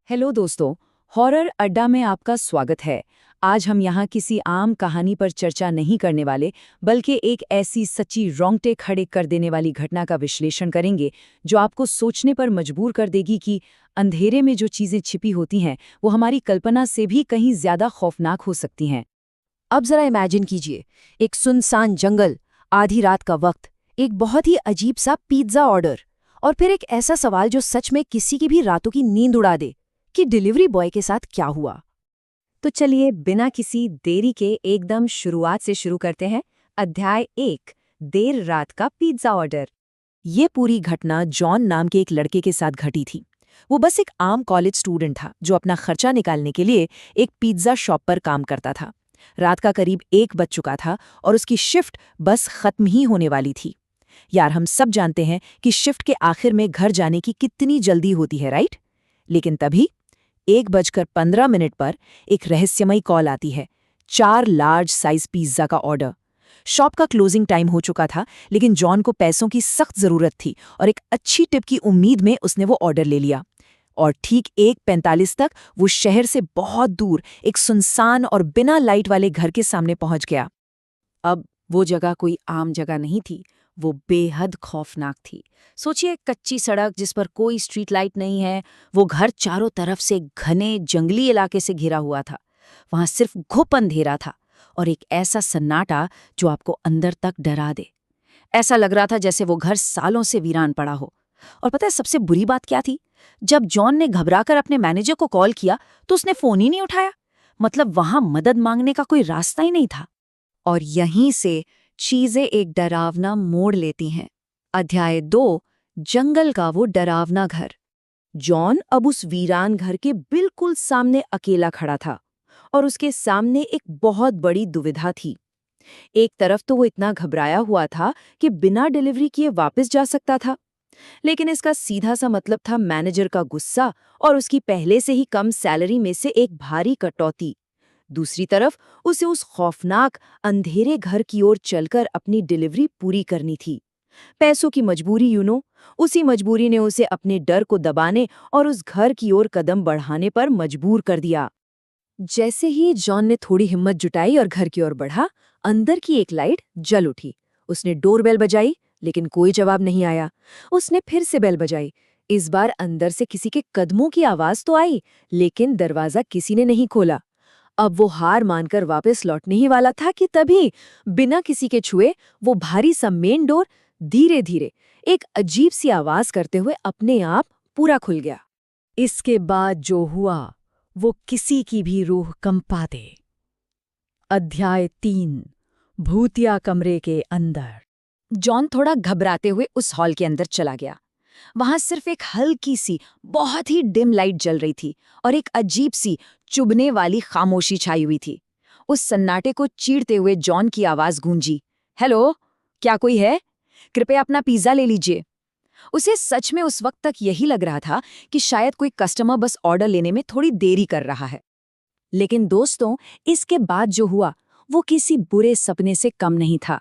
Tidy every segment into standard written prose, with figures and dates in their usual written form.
Hello दोस्तों, horror अड्डा में आपका स्वागत है। आज हम यहाँ किसी आम कहानी पर चर्चा नहीं करने वाले, बल्कि एक ऐसी सच्ची रोंगटे खड़े कर देने वाली घटना का विश्लेषण करेंगे जो आपको सोचने पर मजबूर कर देगी कि अंधेरे में जो चीजें छिपी होती हैं वो हमारी कल्पना से भी कहीं ज्यादा खौफनाक हो सकती हैं। अब जरा इमेजिन कीजिए, एक सुनसान जंगल, आधी रात का वक्त, एक बहुत ही अजीब सा पिज्जा ऑर्डर, और फिर एक ऐसा सवाल जो सच में किसी की भी रातों की नींद उड़ा दे कि डिलीवरी बॉय के साथ क्या हुआ। तो चलिए बिना किसी देरी के एकदम शुरुआत से शुरू करते हैं। अध्याय 1, देर रात का पिज्जा ऑर्डर। ये पूरी घटना जॉन नाम के एक लड़के के साथ घटी थी। वो बस एक आम कॉलेज स्टूडेंट था जो अपना खर्चा निकालने के लिए एक पिज्जा शॉप पर काम करता था। रात का करीब 1 बज चुका था और उसकी शिफ्ट बस खत्म ही होने वाली थी। यार, हम सब जानते हैं कि शिफ्ट के आखिर में घर जाने की कितनी जल्दी होती है, राइट? लेकिन तभी 1:15 पर एक रहस्यमयी कॉल आती है। 4 लार्ज साइज पिज्जा का ऑर्डर। शॉप का क्लोजिंग टाइम हो चुका था, लेकिन जॉन को पैसों की सख्त जरूरत थी और एक अच्छी टिप की उम्मीद में उसने वो ऑर्डर ले लिया। और ठीक 1:45 तक वो शहर से बहुत दूर एक सुनसान और बिना लाइट वाले घर के सामने पहुंच गया। अब वो जगह कोई आम जगह नहीं थी, वो बेहद खौफनाक थी। सोचिए, कच्ची सड़क जिस पर कोई स्ट्रीट लाइट नहीं है, वो घर चारों तरफ से घने जंगली इलाके से घिरा हुआ था। वहां सिर्फ घुप अंधेरा था और एक ऐसा सन्नाटा जो आपको अंदर तक डरा दे। ऐसा लग रहा था जैसे वो घर सालों से वीरान पड़ा हो। और पता है सबसे बुरी बात क्या थी? जब जॉन ने घबराकर अपने मैनेजर को कॉल किया तो उसने फोन ही नहीं उठाया। मतलब वहां मदद मांगने का कोई रास्ता ही नहीं था। और यहीं से चीजें एक डरावना मोड़ लेती हैं। अध्याय 2, जंगल का वो डरावना घर। जॉन अब उस वीरान घर के बिल्कुल सामने अकेला खड़ा था और उसके सामने एक बहुत बड़ी दुविधा थी। एक तरफ तो वो इतना घबराया हुआ था कि बिना डिलीवरी किए वापस जा सकता था, लेकिन इसका सीधा सा मतलब था मैनेजर का गुस्सा और उसकी पहले से ही कम सैलरी में से एक भारी कटौती। दूसरी तरफ उसे उस खौफनाक अंधेरे घर की ओर चलकर अपनी डिलीवरी पूरी करनी थी। पैसों की मजबूरी, उसी मजबूरी ने उसे अपने डर को दबाने और उस घर की ओर कदम बढ़ाने पर मजबूर कर दिया। जैसे ही जॉन ने थोड़ी हिम्मत जुटाई और घर की ओर बढ़ा, अंदर की एक लाइट जल उठी। उसने डोरबेल बजाई, लेकिन कोई जवाब नहीं आया। उसने फिर से बेल बजाई। इस बार अंदर से किसी के कदमों की आवाज तो आई, लेकिन दरवाजा किसी ने नहीं खोला। अब वो हार मानकर वापस लौटने ही वाला था कि तभी बिना किसी के छुए वो भारी सा मेन डोर धीरे धीरे एक अजीब सी आवाज करते हुए अपने आप पूरा खुल गया। इसके बाद जो हुआ वो किसी की भी रूह कंपा दे। अध्याय 3, भूतिया कमरे के अंदर। जॉन थोड़ा घबराते हुए उस हॉल के अंदर चला गया। वहां सिर्फ एक हल्की सी, बहुत ही डिम लाइट जल रही थी और एक अजीब सी चुभने वाली खामोशी छाई हुई थी। उस सन्नाटे को चीरते हुए जॉन की आवाज गूंजी, हेलो, क्या कोई है? कृपया अपना पिज्जा ले लीजिए। उसे सच में उस वक्त तक यही लग रहा था कि शायद कोई कस्टमर बस ऑर्डर लेने में थोड़ी देरी कर रहा है। लेकिन दोस्तों, इसके बाद जो हुआ वो किसी बुरे सपने से कम नहीं था।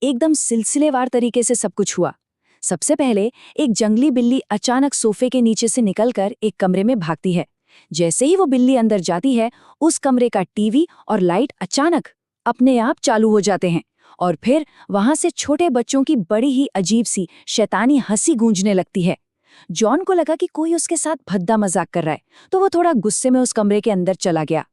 एकदम सिलसिलेवार तरीके से सब कुछ हुआ। सबसे पहले एक जंगली बिल्ली अचानक सोफे के नीचे से निकलकर एक कमरे में भागती है। जैसे ही वो बिल्ली अंदर जाती है, उस कमरे का टीवी और लाइट अचानक अपने आप चालू हो जाते हैं और फिर वहां से छोटे बच्चों की बड़ी ही अजीब सी शैतानी हंसी गूंजने लगती है। जॉन को लगा कि कोई उसके साथ भद्दा मजाक कर रहा है, तो वो थोड़ा गुस्से में उस कमरे के अंदर चला गया।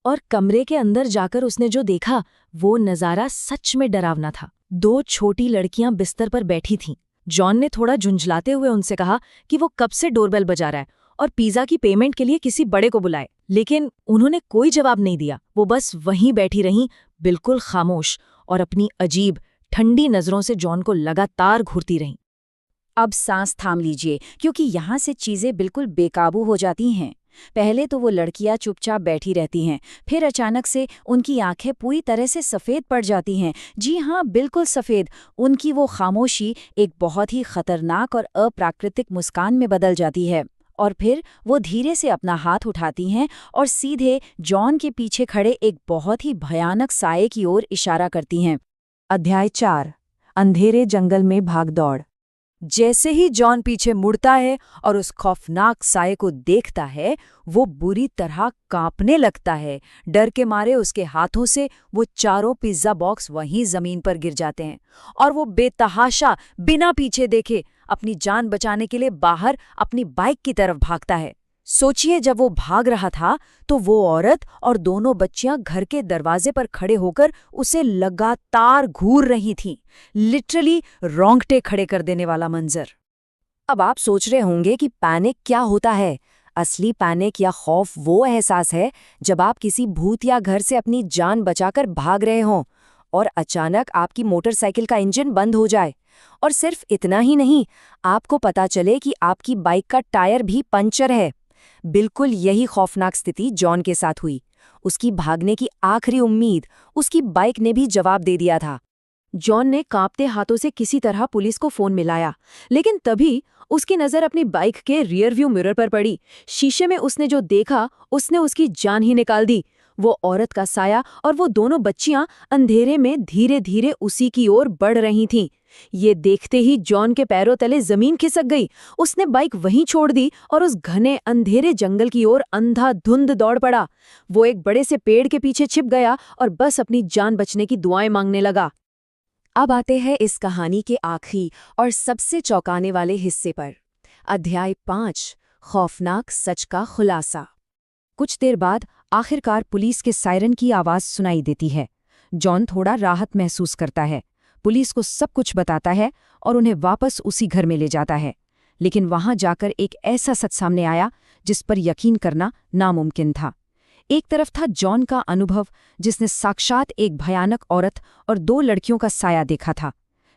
और कमरे के अंदर जाकर उसने जो देखा वो नजारा सच में डरावना था। 2 छोटी लड़कियां बिस्तर पर बैठी थीं। जॉन ने थोड़ा झुंझलाते हुए उनसे कहा कि वो कब से डोरबेल बजा रहा है और पिज्जा की पेमेंट के लिए किसी बड़े को बुलाए, लेकिन उन्होंने कोई जवाब नहीं दिया। वो बस वहीं बैठी रहीं, बिल्कुल खामोश, और अपनी अजीब ठंडी नजरों से जॉन को लगातार घूरती रहीं। अब सांस थाम लीजिए, क्योंकि यहाँ से चीजें बिल्कुल बेकाबू हो जाती हैं। पहले तो वो लड़कियां चुपचाप बैठी रहती हैं, फिर अचानक से उनकी आंखें पूरी तरह से सफ़ेद पड़ जाती हैं। जी हाँ, बिल्कुल सफ़ेद। उनकी वो खामोशी एक बहुत ही खतरनाक और अप्राकृतिक मुस्कान में बदल जाती है। और फिर वो धीरे से अपना हाथ उठाती हैं और सीधे जॉन के पीछे खड़े एक बहुत ही भयानक साये की ओर इशारा करती हैं। अध्याय 4, अंधेरे जंगल में भागदौड़। जैसे ही जॉन पीछे मुड़ता है और उस खौफनाक साये को देखता है, वो बुरी तरह कांपने लगता है। डर के मारे उसके हाथों से वो चारों पिज्जा बॉक्स वहीं जमीन पर गिर जाते हैं और वो बेतहाशा बिना पीछे देखे अपनी जान बचाने के लिए बाहर अपनी बाइक की तरफ भागता है। सोचिए, जब वो भाग रहा था तो वो औरत और दोनों बच्चियां घर के दरवाजे पर खड़े होकर उसे लगातार घूर रही थीं। लिटरली रोंगटे खड़े कर देने वाला मंजर। अब आप सोच रहे होंगे कि पैनिक क्या होता है। असली पैनिक या खौफ वो एहसास है जब आप किसी भूत या घर से अपनी जान बचाकर भाग रहे हों और अचानक आपकी मोटरसाइकिल का इंजन बंद हो जाए। और सिर्फ इतना ही नहीं, आपको पता चले कि आपकी बाइक का टायर भी पंचर है। बिल्कुल यही खौफनाक स्थिति जॉन के साथ हुई। उसकी भागने की आखिरी उम्मीद उसकी बाइक ने भी जवाब दे दिया था। जॉन ने कांपते हाथों से किसी तरह पुलिस को फोन मिलाया, लेकिन तभी उसकी नजर अपनी बाइक के रियर व्यू मिरर पर पड़ी। शीशे में उसने जो देखा उसने उसकी जान ही निकाल दी। वो औरत का साया और वो दोनों बच्चियां अंधेरे में धीरे धीरे उसी की ओर बढ़ रही थीं। ये देखते ही जॉन के पैरों तले जमीन खिसक गई। उसने बाइक वहीं छोड़ दी और उस घने अंधेरे जंगल की ओर अंधाधुंध दौड़ पड़ा। वो एक बड़े से पेड़ के पीछे छिप गया और बस अपनी जान बचने की दुआएं मांगने लगा। अब आते हैं इस कहानी के आखिरी और सबसे चौंकाने वाले हिस्से पर। अध्याय 5, खौफनाक सच का खुलासा। कुछ देर बाद आखिरकार पुलिस के सायरन की आवाज सुनाई देती है। जॉन थोड़ा राहत महसूस करता है, पुलिस को सब कुछ बताता है और उन्हें वापस उसी घर में ले जाता है। लेकिन वहां जाकर एक ऐसा सच सामने आया जिस पर यकीन करना नामुमकिन था। एक तरफ था जॉन का अनुभव, जिसने साक्षात एक भयानक औरत और 2 लड़कियों का साया देखा था।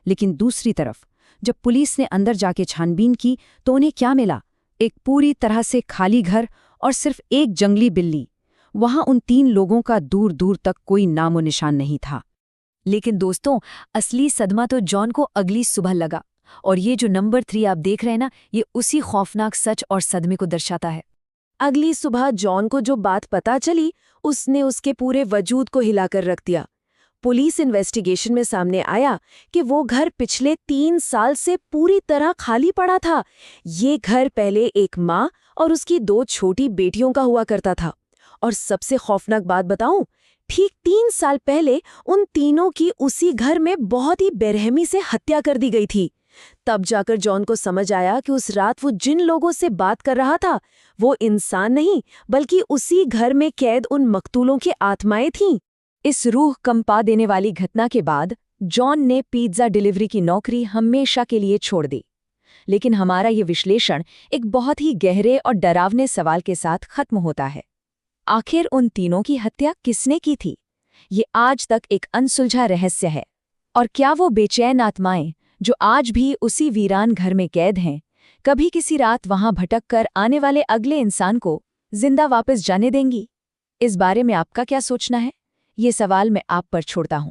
लेकिन दूसरी तरफ जब पुलिस ने अंदर जाके छानबीन की तो उन्हें क्या मिला? एक पूरी तरह से खाली घर और सिर्फ एक जंगली बिल्ली। वहां उन 3 लोगों का दूर दूर तक कोई नामो निशान नहीं था। लेकिन दोस्तों, असली सदमा तो जॉन को अगली सुबह लगा। और ये जो नंबर 3 आप देख रहे हैं ना, ये उसी खौफनाक सच और सदमे को दर्शाता है। अगली सुबह जॉन को जो बात पता चली उसने उसके पूरे वजूद को हिलाकर रख दिया। पुलिस इन्वेस्टिगेशन में सामने आया कि वो घर पिछले 3 साल से पूरी तरह खाली पड़ा था। ये घर पहले एक माँ और उसकी 2 छोटी बेटियों का हुआ करता था। और सबसे खौफनाक बात बताऊं, ठीक 3 साल पहले उन तीनों की उसी घर में बहुत ही बेरहमी से हत्या कर दी गई थी। तब जाकर जॉन को समझ आया कि उस रात वो जिन लोगों से बात कर रहा था वो इंसान नहीं, बल्कि उसी घर में कैद उन मकतूलों की आत्माएं थीं। इस रूह कंपा देने वाली घटना के बाद जॉन ने पिज्जा डिलीवरी की नौकरी हमेशा के लिए छोड़ दी। लेकिन हमारा ये विश्लेषण एक बहुत ही गहरे और डरावने सवाल के साथ खत्म होता है। आखिर उन तीनों की हत्या किसने की थी? ये आज तक एक अनसुलझा रहस्य है। और क्या वो बेचैन आत्माएं जो आज भी उसी वीरान घर में कैद हैं, कभी किसी रात वहां भटक कर आने वाले अगले इंसान को जिंदा वापस जाने देंगी? इस बारे में आपका क्या सोचना है? ये सवाल मैं आप पर छोड़ता हूं।